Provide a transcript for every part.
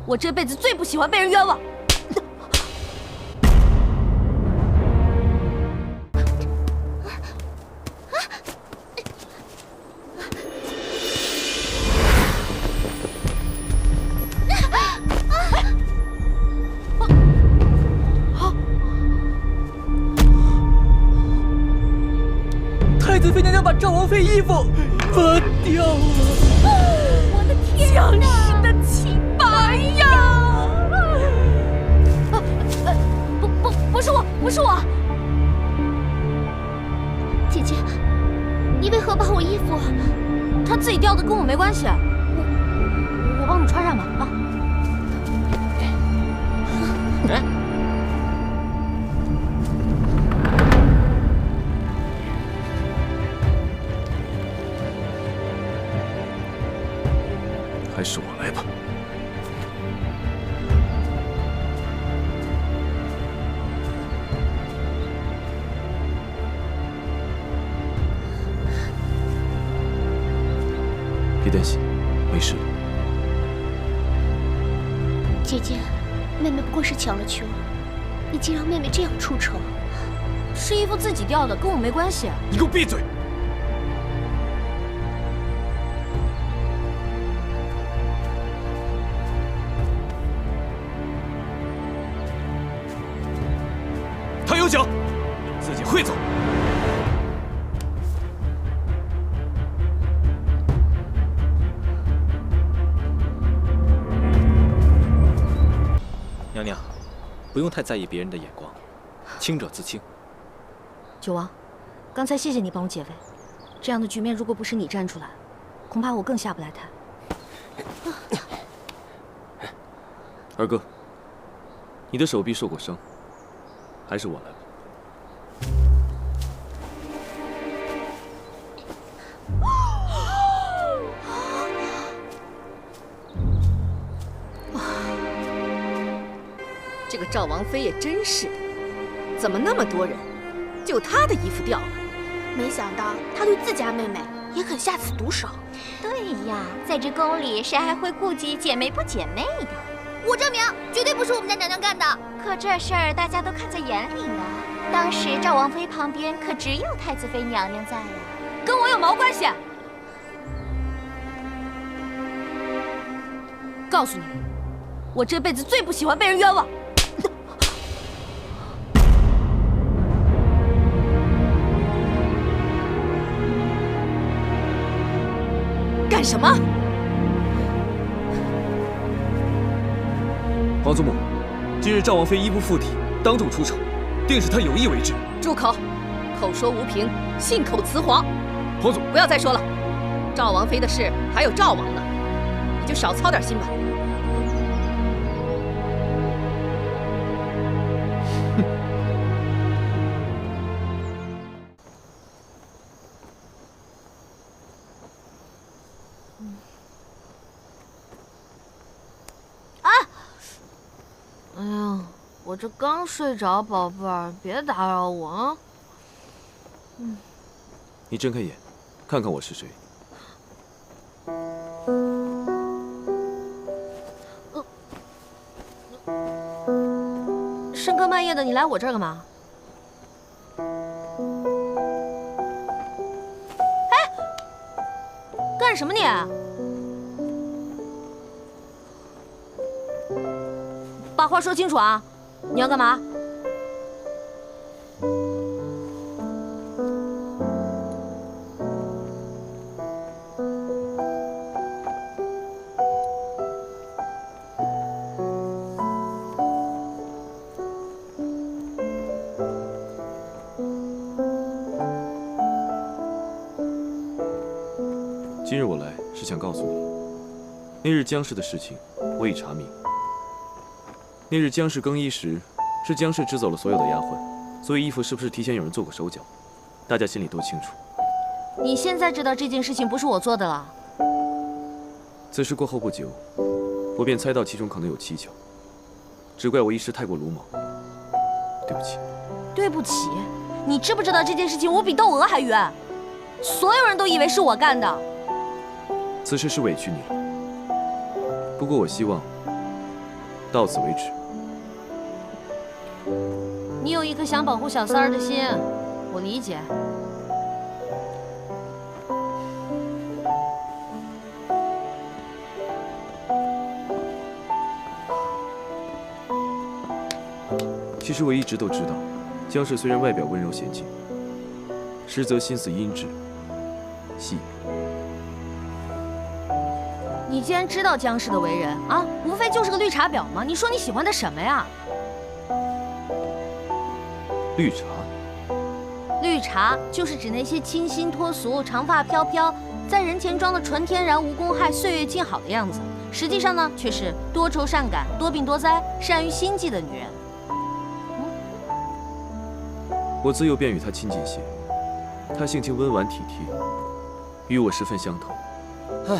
我这辈子最不喜欢被人冤枉。太子妃娘娘把赵王妃衣服拔掉了！我的天哪！将士的清白呀！不是我。姐姐，你为何把我衣服？他自己掉的，跟我没关系。我帮你穿上吧啊！还是我来吧。别担心，没事的。姐姐，妹妹不过是抢了球，你竟让妹妹这样出丑。是衣服自己掉的，跟我没关系。你给我闭嘴！他有脚，自己会走。娘娘，不用太在意别人的眼光，清者自清。九王，刚才谢谢你帮我解围，这样的局面如果不是你站出来，恐怕我更下不来台。二哥，你的手臂受过伤，还是我来吧。这个赵王妃也真是的，怎么那么多人，就她的衣服掉了？没想到她对自家妹妹也肯下此毒手。对呀，在这宫里谁还会顾及姐妹不姐妹的？我证明，绝对不是我们家娘娘干的。可这事儿大家都看在眼里呢。当时赵王妃旁边可只有太子妃娘娘在呀，跟我有毛关系？告诉你，我这辈子最不喜欢被人冤枉。干什么？皇祖母，今日赵王妃衣不附体，当众出丑，定是她有意为之。住口！口说无凭，信口雌黄。皇祖，不要再说了，赵王妃的事还有赵王呢，你就少操点心吧。哎呀，我这刚睡着，宝贝儿，别打扰我啊。你睁开眼，看看我是谁。深更半夜的，你来我这儿干嘛？哎，干什么你？把话说清楚啊！你要干嘛？今日我来是想告诉你，那日姜氏的事情我已查明。那日姜氏更衣时，是姜氏支走了所有的丫鬟，所以衣服是不是提前有人做过手脚，大家心里都清楚。你现在知道这件事情不是我做的了？此事过后不久，我便猜到其中可能有蹊跷，只怪我一时太过鲁莽，对不起。对不起，你知不知道这件事情我比窦娥还冤？所有人都以为是我干的。此事是委屈你了，不过我希望到此为止。你有一颗想保护小三儿的心，我理解。其实我一直都知道，江氏虽然外表温柔娴静，实则心思阴鸷细。你既然知道江氏的为人啊，无非就是个绿茶婊嘛。你说你喜欢他什么呀？绿茶。绿茶就是指那些清新脱俗、长发飘飘，在人前装的纯天然、无公害、岁月静好的样子，实际上呢，却是多愁善感、多病多灾、善于心计的女人。我自幼便与她亲近些，她性情温婉体贴，与我十分相投。唉，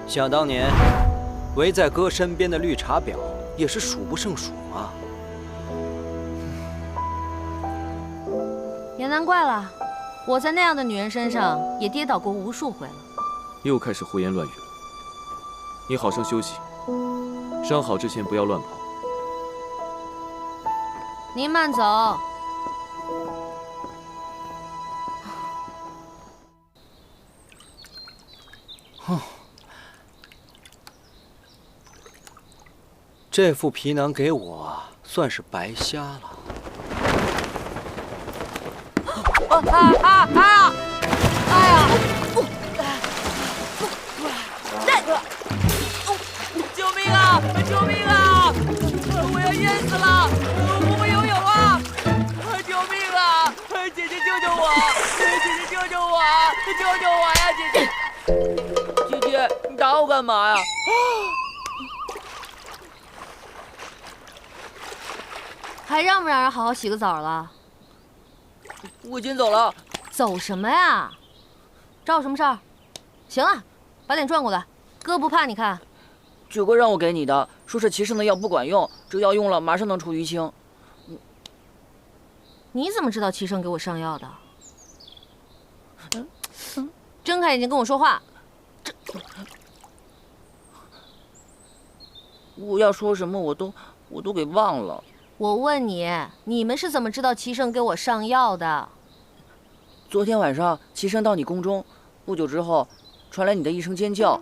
想当年，围在哥身边的绿茶婊也是数不胜数啊。也难怪了，我在那样的女人身上也跌倒过无数回了。又开始胡言乱语了。你好生休息，伤好之前不要乱跑。您慢走。这副皮囊给我算是白瞎了。救命啊！救命啊！我要淹死了！我会游泳啊！救命啊！姐姐救救我！姐姐救救我！救救我呀！姐姐，姐姐，你打我干嘛呀？还让不让人好好洗个澡了？我先走了。走什么呀？找我什么事儿？行了，把脸转过来，哥不怕你看。九哥让我给你的，说是齐胜的药不管用，这药用了马上能出淤青。你怎么知道齐胜给我上药的？睁开眼睛跟我说话。我要说什么我都给忘了。我问你，你们是怎么知道齐胜给我上药的？昨天晚上齐胜到你宫中，不久之后，传来你的一声尖叫，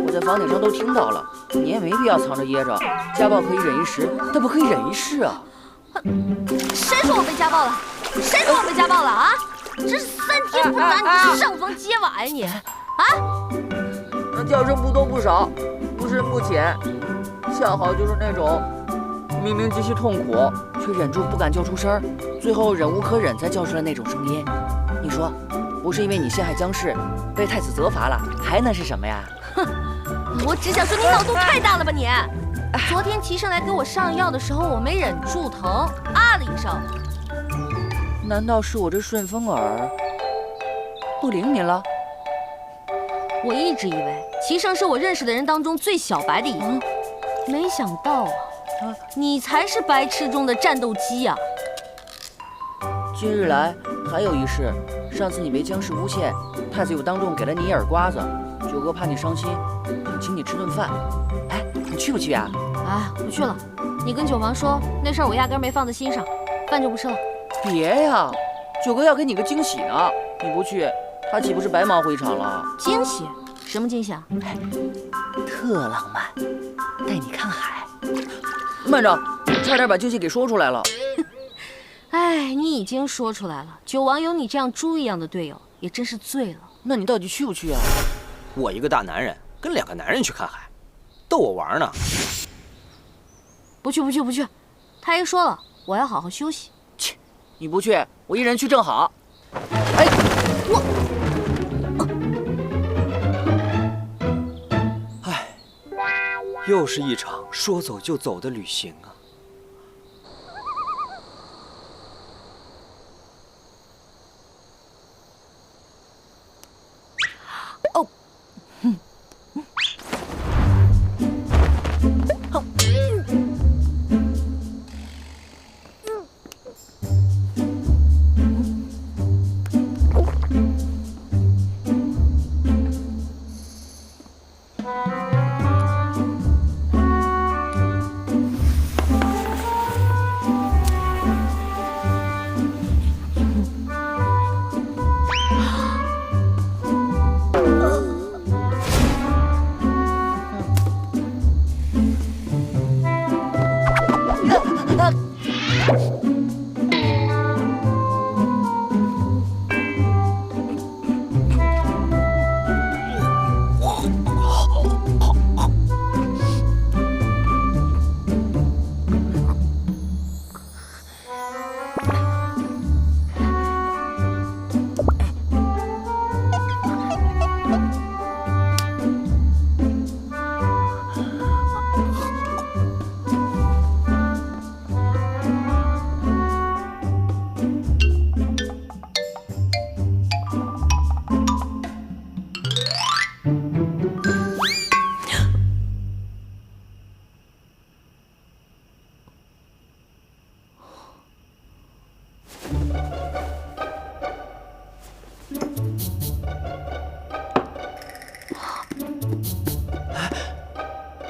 我在房顶上都听到了。你也没必要藏着掖着，家暴可以忍一时，但不可以忍一世啊！谁说我被家暴了？谁说我被家暴了啊？这是3天不打你是上房揭瓦呀你！啊？那叫声不多不少，不深不浅，恰好就是那种明明极其痛苦，却忍住不敢叫出声，最后忍无可忍才叫出来那种声音。你说，不是因为你陷害姜氏，被太子责罚了，还能是什么呀？哼，我只想说你脑洞太大了吧你！昨天齐胜来给我上药的时候，我没忍住疼，啊了一声。难道是我这顺风耳不灵敏了？我一直以为齐胜是我认识的人当中最小白的一个，没想到啊，你才是白痴中的战斗机呀！今日来还有一事，上次你被姜氏诬陷，太子又当众给了你一耳刮子，九哥怕你伤心，想请你吃顿饭。哎，你去不去呀？啊，不去了。你跟九王说那事儿，我压根没放在心上，饭就不吃了。别呀，九哥要给你个惊喜呢，你不去，他岂不是白忙活一场了？惊喜？什么惊喜啊？特浪漫，带你看海。慢着，差点把惊喜给说出来了。哎，你已经说出来了，九王有你这样猪一样的队友，也真是醉了。那你到底去不去啊？我一个大男人跟2个男人去看海，逗我玩呢？不去不去不去，太医说了，我要好好休息。切，你不去，我一人去正好。哎，唉，又是一场说走就走的旅行啊。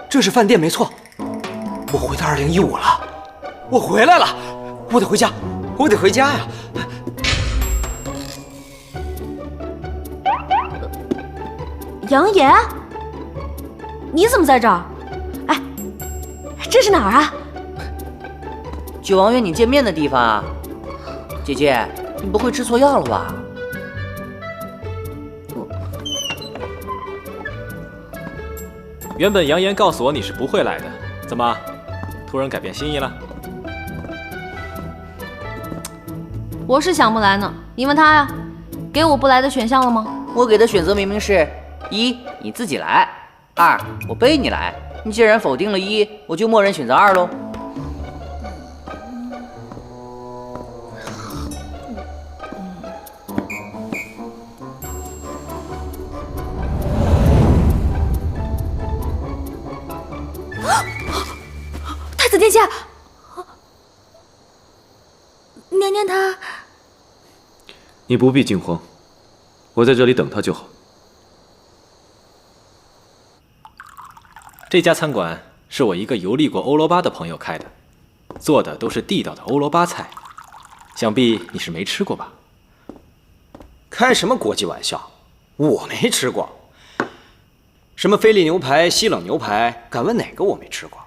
这是饭店没错。我回到2015了，我回来了，我得回家，我得回家呀！杨野，你怎么在这儿？哎，这是哪儿啊？九王约你见面的地方啊。姐姐，你不会吃错药了吧？原本杨言告诉我你是不会来的，怎么突然改变心意了？我是想不来呢，你问他呀。给我不来的选项了吗？我给的选择明明是1，你自己来；2，我背你来。你既然否定了1，我就默认选择2喽。太子殿下，娘娘她……你不必惊慌，我在这里等他就好。这家餐馆是我一个游历过欧罗巴的朋友开的，做的都是地道的欧罗巴菜，想必你是没吃过吧？开什么国际玩笑？我没吃过。什么菲力牛排、西冷牛排，敢问哪个我没吃过？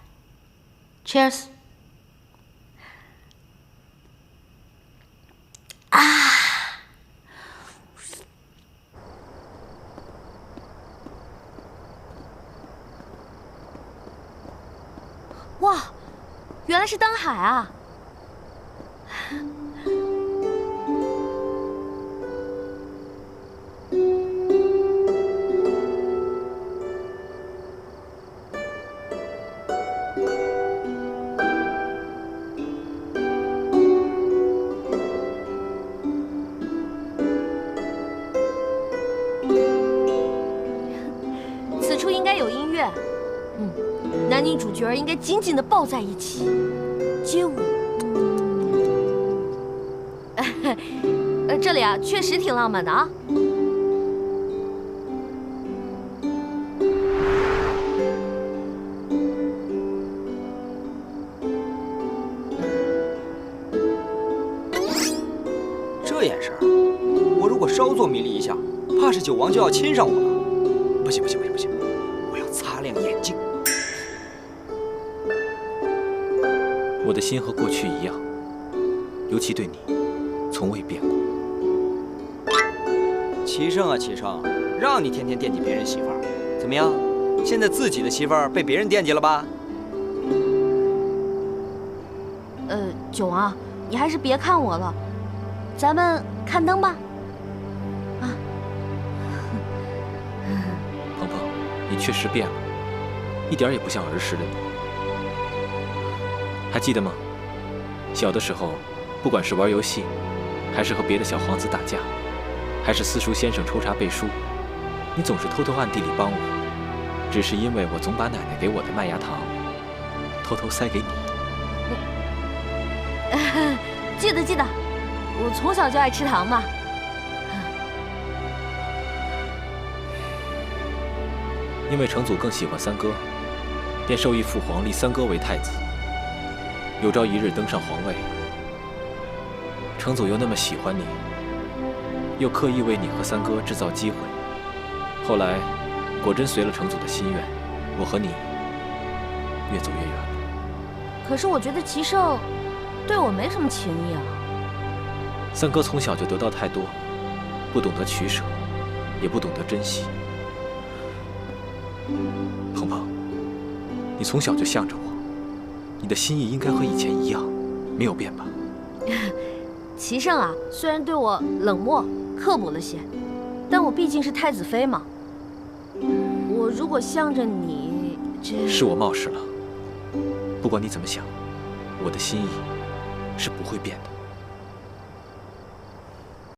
Cheers！ 哇，原来是灯海啊！此处应该有音乐。男女主角应该紧紧地抱在一起，街舞。这里啊，确实挺浪漫的啊。这眼神，我如果稍作迷离一下，怕是九王就要亲上我了。不行不行不行不行，我要擦亮眼睛。我的心和过去一样，尤其对你，从未变过。齐胜啊齐胜，让你天天惦记别人媳妇儿，怎么样？现在自己的媳妇儿被别人惦记了吧？九王，你还是别看我了，咱们看灯吧。啊，鹏鹏，你确实变了，一点也不像儿时的你。还记得吗？小的时候，不管是玩游戏，还是和别的小皇子打架，还是私塾先生抽查背书，你总是偷偷暗地里帮我，只是因为我总把奶奶给我的麦芽糖偷偷塞给你。记得记得，我从小就爱吃糖嘛。因为成祖更喜欢三哥，便授意父皇立三哥为太子。有朝一日登上皇位，成祖又那么喜欢你，又刻意为你和三哥制造机会，后来果真随了成祖的心愿，我和你越走越远了。可是我觉得齐胜对我没什么情谊啊。三哥从小就得到太多，不懂得取舍，也不懂得珍惜。鹏鹏，你从小就向着我。你的心意应该和以前一样，没有变吧？齐胜啊，虽然对我冷漠刻薄了些，但我毕竟是太子妃嘛。我如果向着你，这是我冒失了。不管你怎么想，我的心意是不会变的。